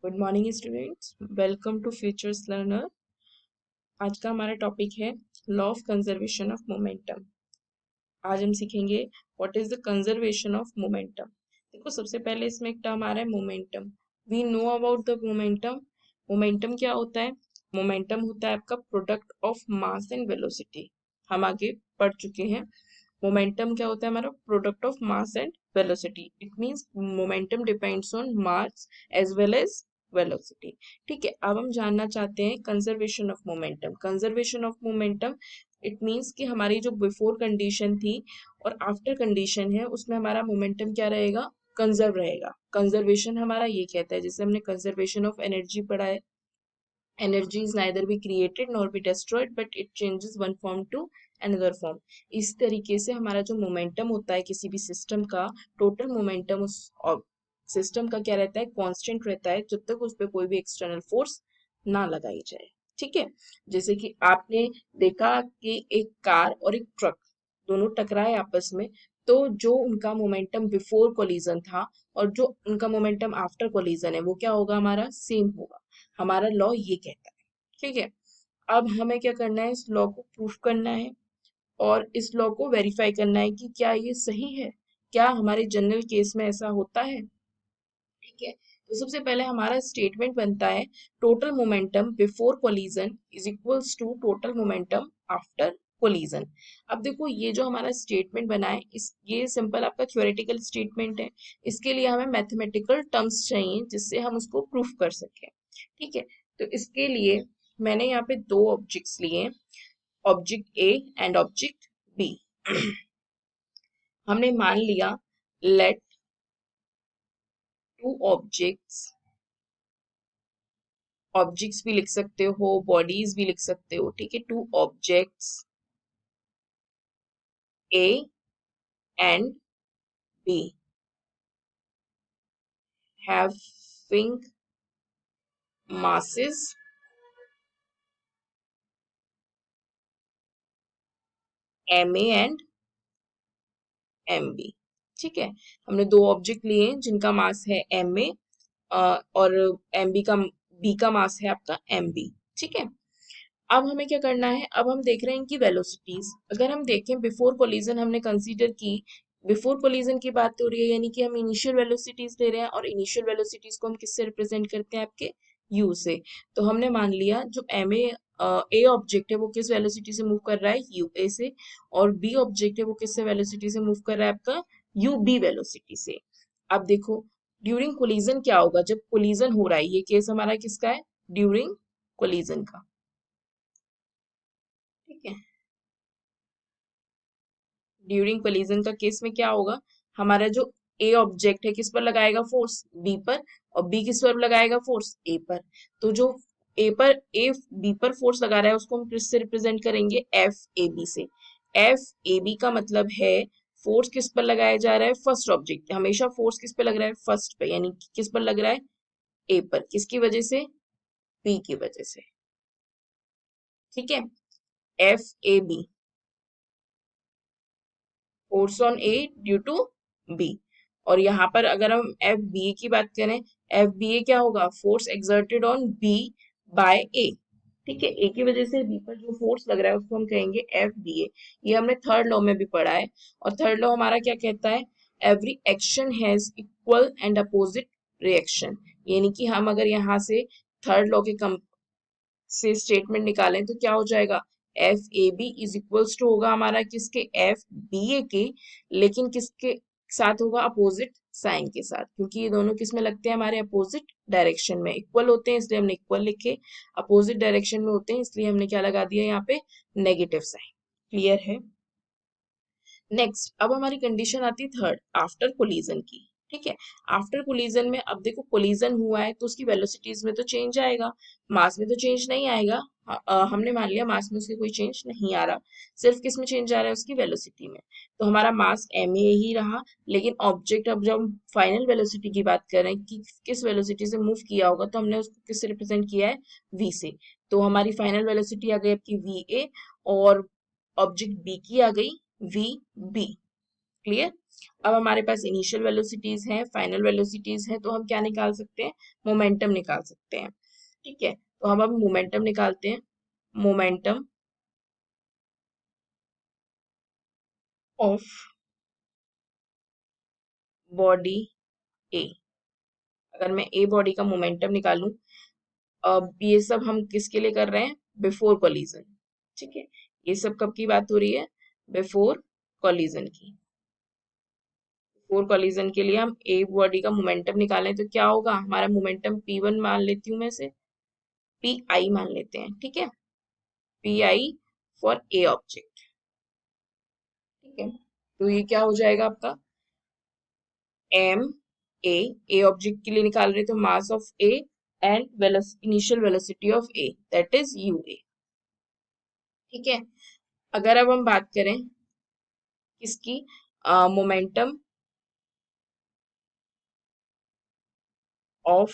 Good morning students, welcome to futures learner. आज का हमारा टॉपिक है law of conservation of momentum. आज हम सीखेंगे what is the conservation of momentum. देखो, सबसे पहले इसमें एक टर्म आ रहा है momentum. We know about the momentum. Momentum क्या होता है? मोमेंटम होता है आपका product of mass and velocity. हम आगे पढ़ चुके हैं। मोमेंटम क्या होता है? हमारा product of mass and velocity. It means momentum depends on mass as well as velocity. ठीक है, अब हम जानना चाहते हैं conservation of momentum. Conservation of momentum it means कि हमारी जो बिफोर कंडीशन थी और आफ्टर कंडीशन है उसमें हमारा मोमेंटम क्या रहेगा? कंजर्व रहेगा। कंजर्वेशन हमारा ये कहता है, जैसे हमने कंजर्वेशन ऑफ एनर्जी पढ़ा है, energy is neither be created nor be destroyed but it changes one form to another form। इस तरीके से हमारा जो मोमेंटम होता है किसी भी सिस्टम का, टोटल मोमेंटम उस सिस्टम का क्या रहता है? कांस्टेंट रहता है जब तक उस पर कोई भी एक्सटर्नल फोर्स ना लगाई जाए। ठीक है, जैसे कि आपने देखा कि एक कार और एक ट्रक दोनों टकराए आपस में, तो जो उनका मोमेंटम बिफोर कोलिजन था और जो उनका मोमेंटम आफ्टर कोलिजन है वो क्या होगा? हमारा सेम होगा। हमारा लॉ ये कहता है। ठीक है, अब हमें क्या करना है? इस लॉ को प्रूफ करना है और इस लॉ को वेरीफाई करना है कि क्या ये सही है, क्या हमारे जनरल केस में ऐसा होता है। ठीक है, तो सबसे पहले हमारा स्टेटमेंट बनता है total momentum before collision is equals to total momentum after collision. अब देखो, ये जो हमारा स्टेटमेंट बना है ये सिंपल आपका थ्योरेटिकल स्टेटमेंट है। इसके लिए हमें मैथमेटिकल टर्म्स चाहिए जिससे हम उसको प्रूफ कर सकें। ठीक है, तो इसके लिए मैंने यहाँ पे दो ऑब्जेक्ट्स लिए, object A and object B. हमने मान लिया लेट टू ऑब्जेक्ट्स भी लिख सकते हो, बॉडीज भी लिख सकते हो। ठीक है, two objects A and be having masses ma and mb। ठीक है, हमने दो ऑब्जेक्ट लिए हैं जिनका मास है ma और mb का b का मास है आपका mb। ठीक है, अब हमें क्या करना है? अब हम देख रहे हैं कि वेलोसिटीज, अगर हम देखें बिफोर कोलिजन हमने कंसीडर की, बिफोर कोलिजन की बात हो रही है, यानी कि हम इनिशियल वेलोसिटीज ले रहे हैं और इनिशियल वेलोसिटीज को हम किससे रिप्रेजेंट करते हैं? आपके u से। तो हमने मान लिया जो एम ए ऑब्जेक्ट है वो किस वेलोसिटी से मूव कर रहा है? यू ए से। और बी ऑब्जेक्ट है वो किससे वेलोसिटी से मूव कर रहा है? आपका यू बी वेलोसिटी से। अब देखो, ड्यूरिंग कोलिजन क्या होगा? जब कोलिजन हो रहा है, ये केस हमारा किसका है? ड्यूरिंग कोलिजन का। ठीक है, ड्यूरिंग कोलिजन का केस में क्या होगा? हमारा जो ए ऑब्जेक्ट है किस पर लगाएगा फोर्स? बी पर। और बी किस पर लगाएगा फोर्स? ए पर। तो जो ए बी पर फोर्स लगा रहा है उसको हम किससे रिप्रेजेंट करेंगे? एफ ए बी से। एफ ए बी का मतलब है फोर्स किस पर लगाया जा रहा है? First object. हमेशा फोर्स किस पे लग रहा है? फर्स्ट पे, यानी कि किस पर लग रहा है? ए पर। किसकी वजह से? बी की वजह से। ठीक है, F A B, force on A due to B. और यहाँ पर अगर हम एफ बी ए की बात करें, एफ बी ए क्या होगा? Force exerted on B by A. ठीक है, ए की वजह से बी पर जो फोर्स लग रहा है उसको हम कहेंगे एफ बी ए। ये हमने थर्ड लॉ में भी पढ़ा है। और थर्ड लॉ हमारा क्या कहता है? Every action has equal and opposite reaction. यानी कि हम अगर यहाँ से थर्ड लॉ के से स्टेटमेंट निकालें तो क्या हो जाएगा? F A B is equals to होगा हमारा किसके? एफ बी ए के। लेकिन किसके साथ होगा? अपोजिट साइन के साथ, क्योंकि ये दोनों किस में लगते हैं? हमारे अपोजिट डायरेक्शन में। इक्वल होते हैं इसलिए हमने इक्वल लिखे, अपोजिट डायरेक्शन में होते हैं इसलिए हमने क्या लगा दिया यहाँ पे? Negative sign. क्लियर है? नेक्स्ट, अब हमारी कंडीशन आती है थर्ड, आफ्टर कोलिजन की। ठीक है, आफ्टर कोलिजन में अब देखो कोलिजन हुआ है तो उसकी वेलोसिटीज में तो चेंज आएगा, मास में तो चेंज नहीं आएगा। हमने मान लिया मास में उसके कोई चेंज नहीं आ रहा, सिर्फ किस में चेंज आ रहा है? उसकी वेलोसिटी में। तो हमारा मास एम ए ही रहा, लेकिन ऑब्जेक्ट, अब जब हम फाइनल वेलोसिटी की बात कर रहे हैं कि किस वेलोसिटी से मूव किया होगा, तो हमने उसको किससे रिप्रेजेंट किया है? वी से। तो हमारी फाइनल वेलोसिटी आ गई आपकी वी ए और ऑब्जेक्ट बी की आ गई वी बी। क्लियर? अब हमारे पास इनिशियल वेलोसिटीज हैं, फाइनल वेलोसिटीज हैं, तो हम क्या निकाल सकते हैं, मोमेंटम निकाल सकते हैं। ठीक है, तो हम अब मोमेंटम निकालते हैं। मोमेंटम ऑफ बॉडी ए। अगर मैं ए बॉडी का मोमेंटम निकालूं, अब ये सब हम किसके लिए कर रहे हैं, बिफोर कोलिजन। ठीक है, ये सब कब की बात हो रही है, बिफोर कोलिजन की। बिफोर कोलिजन के लिए हम ए बॉडी का मोमेंटम निकालें तो क्या होगा, हमारा मोमेंटम P1 मान लेती हूँ मैं, से पी आई मान लेते हैं। ठीक है, P I for a object. ठीक है, तो ये क्या हो जाएगा आपका, एम ए, ए ऑब्जेक्ट के लिए निकाल रहे तो mass of A and initial velocity of A, that is U A. ठीक है, अगर अब हम बात करें किसकी, मोमेंटम ऑफ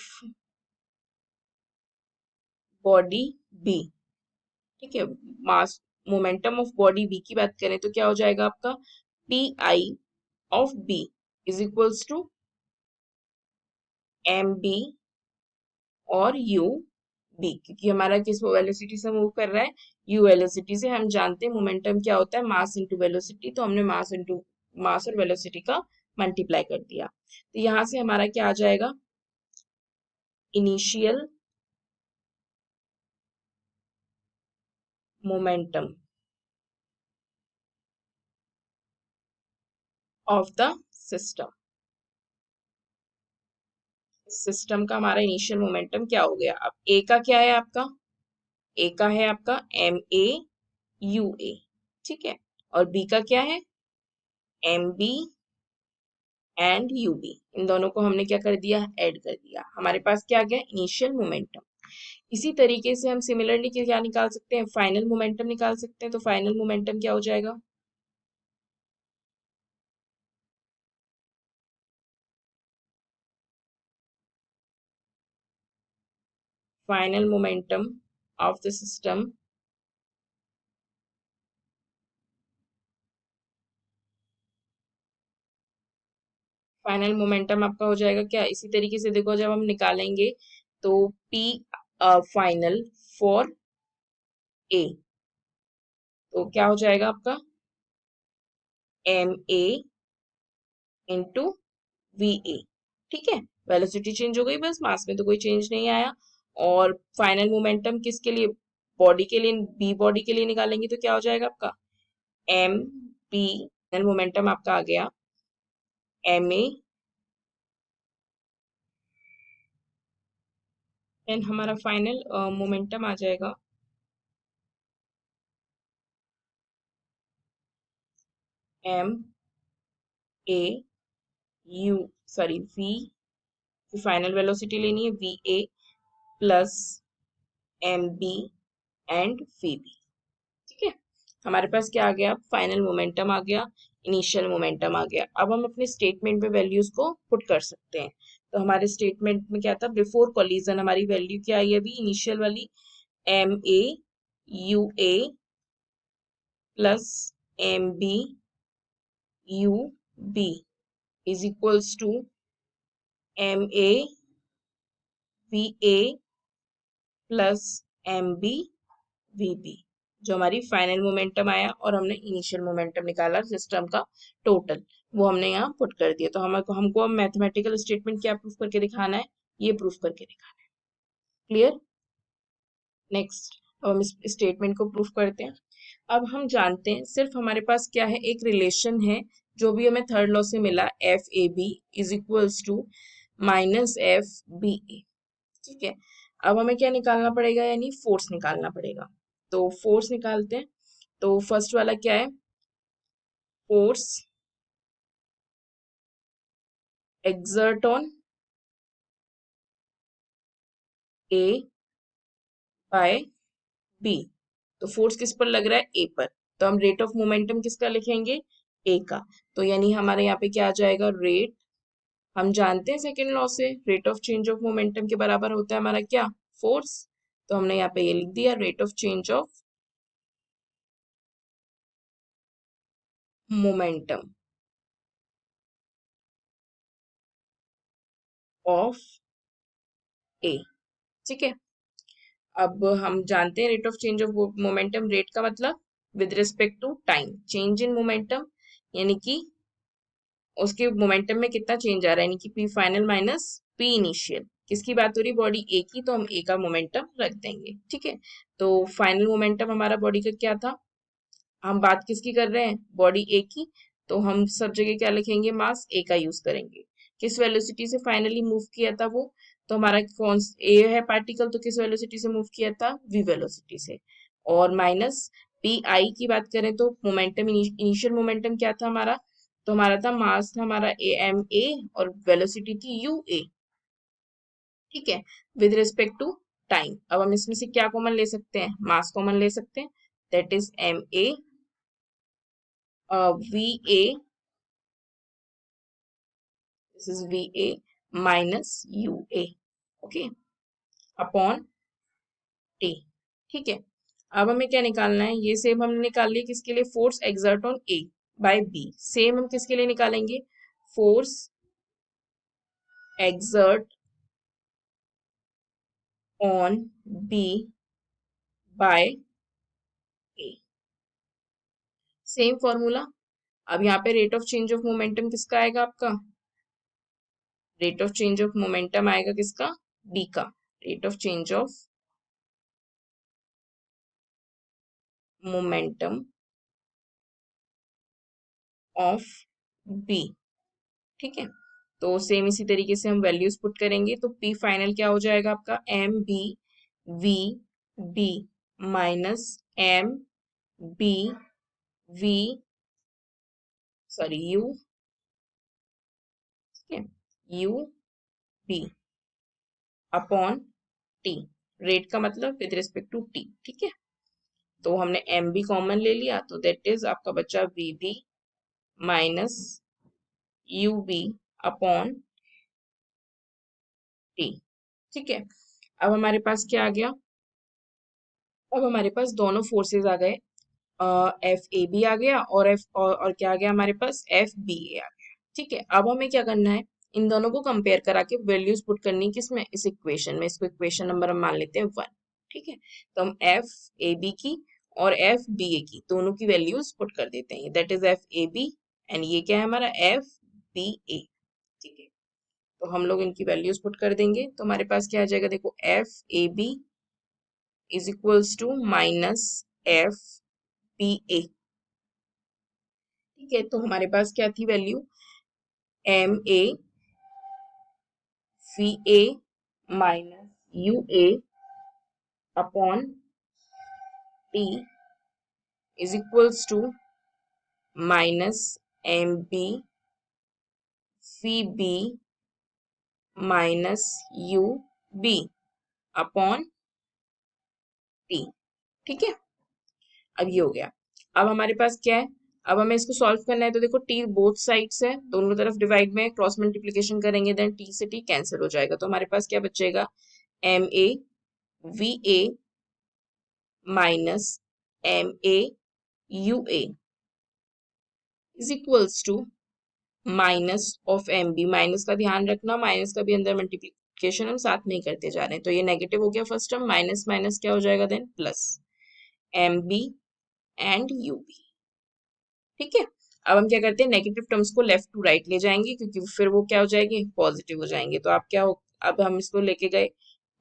बॉडी बी। ठीक है, mass momentum of body B की बात करें तो क्या हो जाएगा आपका, P I of B is equals to M B और यू बी, क्योंकि हमारा किस वेलोसिटी से मूव कर रहा है, यू वेलोसिटी से। हम जानते हैं मोमेंटम क्या होता है, मास इंटू वेलोसिटी, तो हमने मास और वेलोसिटी का मल्टीप्लाई कर दिया। तो यहाँ से हमारा क्या आ जाएगा, initial momentum of the system. System का हमारा इनिशियल मोमेंटम क्या हो गया, अब ए का क्या है आपका, ए का है आपका एम ए यू ए। ठीक है, और बी का क्या है, M B and U B. इन दोनों को हमने क्या कर दिया, ऐड कर दिया, हमारे पास क्या आ गया, इनिशियल मोमेंटम। इसी तरीके से हम सिमिलरली क्या निकाल सकते हैं, फाइनल मोमेंटम निकाल सकते हैं। तो फाइनल मोमेंटम क्या हो जाएगा, final momentum of the system final momentum आपका हो जाएगा क्या, इसी तरीके से देखो जब हम निकालेंगे तो पी फाइनल फॉर ए, तो क्या हो जाएगा आपका, M A into V A. ठीक है, वेलोसिटी चेंज हो गई, बस मास में तो कोई चेंज नहीं आया। और फाइनल मोमेंटम किसके लिए, बॉडी के लिए, बी बॉडी के लिए निकालेंगे तो क्या हो जाएगा आपका, एम बी। फाइनल मोमेंटम आपका आ गया एम ए, एंड हमारा फाइनल मोमेंटम आ जाएगा M A U, sorry V, final velocity लेनी है V A plus M B and V B. ठीक है, हमारे पास क्या आ गया, फाइनल मोमेंटम आ गया, इनिशियल मोमेंटम आ गया। अब हम अपने स्टेटमेंट में वैल्यूज को पुट कर सकते हैं। तो हमारे स्टेटमेंट में क्या था, बिफोर कोलिजन हमारी वैल्यू क्या आई अभी, इनिशियल वाली M A U A plus M B U B is equals to M A V A plus M B V B, जो हमारी फाइनल मोमेंटम आया, और हमने इनिशियल मोमेंटम निकाला सिस्टम का टोटल, वो हमने यहाँ पुट कर दिया। तो हमको अब मैथमेटिकल स्टेटमेंट क्या प्रूफ करके दिखाना है, ये प्रूफ करके दिखाना है। क्लियर, नेक्स्ट अब हम इस स्टेटमेंट को प्रूफ करते हैं। अब हम जानते हैं, सिर्फ हमारे पास क्या है, एक रिलेशन है जो भी हमें थर्ड लॉ से मिला, F A B is equals to minus F B A. ठीक है, अब हमें क्या निकालना पड़ेगा, यानी फोर्स निकालना पड़ेगा। तो फोर्स निकालते हैं। तो फर्स्ट वाला क्या है, force exert on A by B. तो फोर्स किस पर लग रहा है, ए पर। तो हम रेट ऑफ मोमेंटम किसका लिखेंगे, ए का। तो यानी हमारे यहाँ पे क्या आ जाएगा, रेट, हम जानते हैं सेकेंड लॉ से, rate of change of momentum के बराबर होता है हमारा क्या, फोर्स। तो हमने यहाँ पे ये लिख दिया, rate of change of momentum. Of A. ठीक है, अब हम जानते हैं rate of change of momentum. Rate का मतलब with respect to time change in momentum, यानी कि उसके मोमेंटम में कितना चेंज आ रहा है, यानी कि P final minus P initial. किसकी बात हो रही है, बॉडी ए की, तो हम ए का मोमेंटम रख देंगे। ठीक है, तो फाइनल मोमेंटम हमारा बॉडी का क्या था, हम बात किसकी कर रहे हैं, बॉडी ए की, तो हम सब जगह क्या लिखेंगे, मास ए का यूज करेंगे। किस वेलोसिटी से फाइनली मूव किया था वो, तो हमारा कौन ए है पार्टिकल, तो किस वेलोसिटी से मूव किया था, वी वेलोसिटी से। और माइनस पी आई की बात करें तो मोमेंटम, इनिशियल मोमेंटम क्या था हमारा, तो हमारा था मास था हमारा ए एम ए, और वेलोसिटी थी यू ए। ठीक है, विद रिस्पेक्ट टू टाइम। अब हम इसमें से क्या कॉमन ले सकते हैं, मास कॉमन ले सकते हैं, that is M A V A, this is V A minus U A, okay, upon T. ठीक है, अब हमें क्या निकालना है, ये सेम हमने निकाल लिया किसके लिए, force exert on A by B. Same हम किसके लिए निकालेंगे, force exert on B by A, same formula. अब यहाँ पे rate of change of momentum किसका आएगा, आपका rate of change of momentum आएगा किसका, बी का। Rate of change of momentum of B. ठीक है, तो सेम इसी तरीके से हम वैल्यूज पुट करेंगे, तो पी फाइनल क्या हो जाएगा आपका, M B V B minus M B V, sorry U, ठीक है, U B upon T. Rate का मतलब विद रिस्पेक्ट टू टी। ठीक है, तो हमने एम बी कॉमन ले लिया, तो दैट इज आपका बचा V B minus U B upon T. ठीक है, अब हमारे पास क्या आ गया, अब हमारे पास दोनों फोर्सेस आ गए, एफ ए बी आ गया, और और क्या आ गया हमारे पास, एफ बी ए आ गया। ठीक है, अब हमें क्या करना है, इन दोनों को कंपेयर करा के वैल्यूज पुट करनी है किसमें, इस इक्वेशन में। इसको इक्वेशन नंबर हम मान लेते हैं 1। ठीक है, तो हम एफ ए बी की और एफ बी ए की दोनों की वैल्यूज पुट कर देते हैं, that is F A B, and ये क्या है हमारा, एफ बी ए। ठीक है, तो हम लोग इनकी वैल्यूज पुट कर देंगे, तो हमारे पास क्या आ जाएगा, देखो F A B is equals to minus F B A. ठीक है, तो हमारे पास क्या थी value, M A V A minus U A upon T is equals to minus M B V B minus U B upon T. ठीक है, अब ये हो गया। अब हमारे पास क्या है, अब हमें इसको सॉल्व करना है, तो देखो टी बोथ साइड्स है, दोनों तरफ डिवाइड में क्रॉस मल्टीप्लीकेशन करेंगे, देन टी से टी कैंसिल हो जाएगा, तो हमारे पास क्या बचेगा, M A V A minus M A U A is equals to minus of M B. Minus का ध्यान रखना, माइनस का भी अंदर मल्टीप्लीकेशन हम साथ में ही करते जा रहे हैं, तो ये नेगेटिव हो गया फर्स्ट टर्म, माइनस माइनस क्या हो जाएगा then plus M B and U B. ठीक है, अब हम क्या करते हैं, नेगेटिव टर्म्स को लेफ्ट टू राइट ले जाएंगे, क्योंकि फिर वो क्या हो जाएंगे, पॉजिटिव हो जाएंगे। तो आप क्या हो, अब हम इसको लेके गए,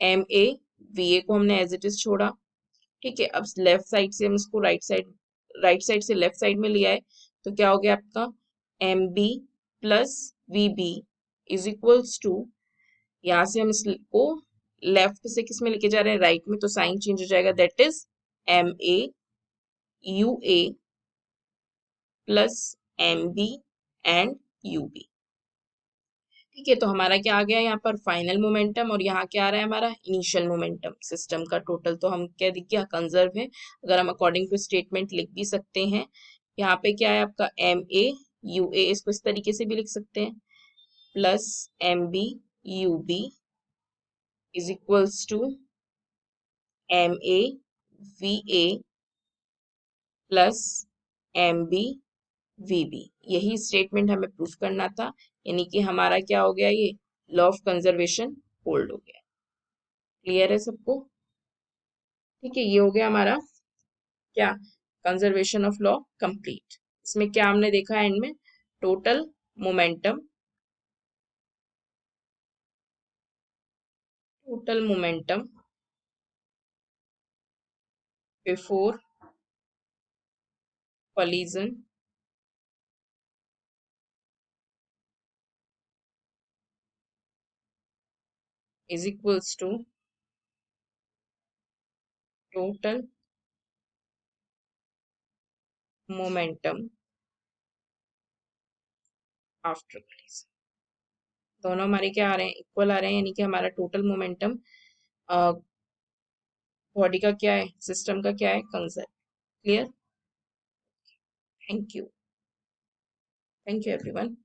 एम ए वी ए को हमने एज इट इज छोड़ा। ठीक है, अब लेफ्ट साइड से हम इसको राइट साइड से लेफ्ट साइड में लिया है, तो क्या हो गया आपका, M B plus V B is equals to, यहाँ से हम इसको लेफ्ट से किस में लेके जा रहे हैं, राइट में, तो साइन चेंज हो जाएगा, that is M A U A plus M B and U B. ठीक है, तो हमारा क्या आ गया यहाँ पर, फाइनल मोमेंटम, और यहाँ क्या आ रहा है हमारा, इनिशियल मोमेंटम। सिस्टम का टोटल तो हम क्या दिख गया, कंजर्व है। अगर हम अकॉर्डिंग टू स्टेटमेंट लिख भी सकते हैं, यहाँ पे क्या है आपका, एम ए यू ए, इसको इस तरीके से भी लिख सकते हैं, plus M B U B is equals to M A V A plus M B V B. यही स्टेटमेंट हमें प्रूफ करना था, यानी कि हमारा क्या हो गया, ये लॉ ऑफ कंजर्वेशन होल्ड हो गया। क्लियर है सबको? ठीक है, ये हो गया हमारा क्या, कंजर्वेशन ऑफ लॉ कंप्लीट। इसमें क्या हमने देखा एंड में, total momentum, total momentum before collision is equals to total momentum after collision। दोनों हमारे क्या आ रहे हैं, इक्वल आ रहे हैं, यानी कि हमारा टोटल मोमेंटम बॉडी का क्या है, सिस्टम का क्या है, conserve. Clear? Thank you, thank you everyone.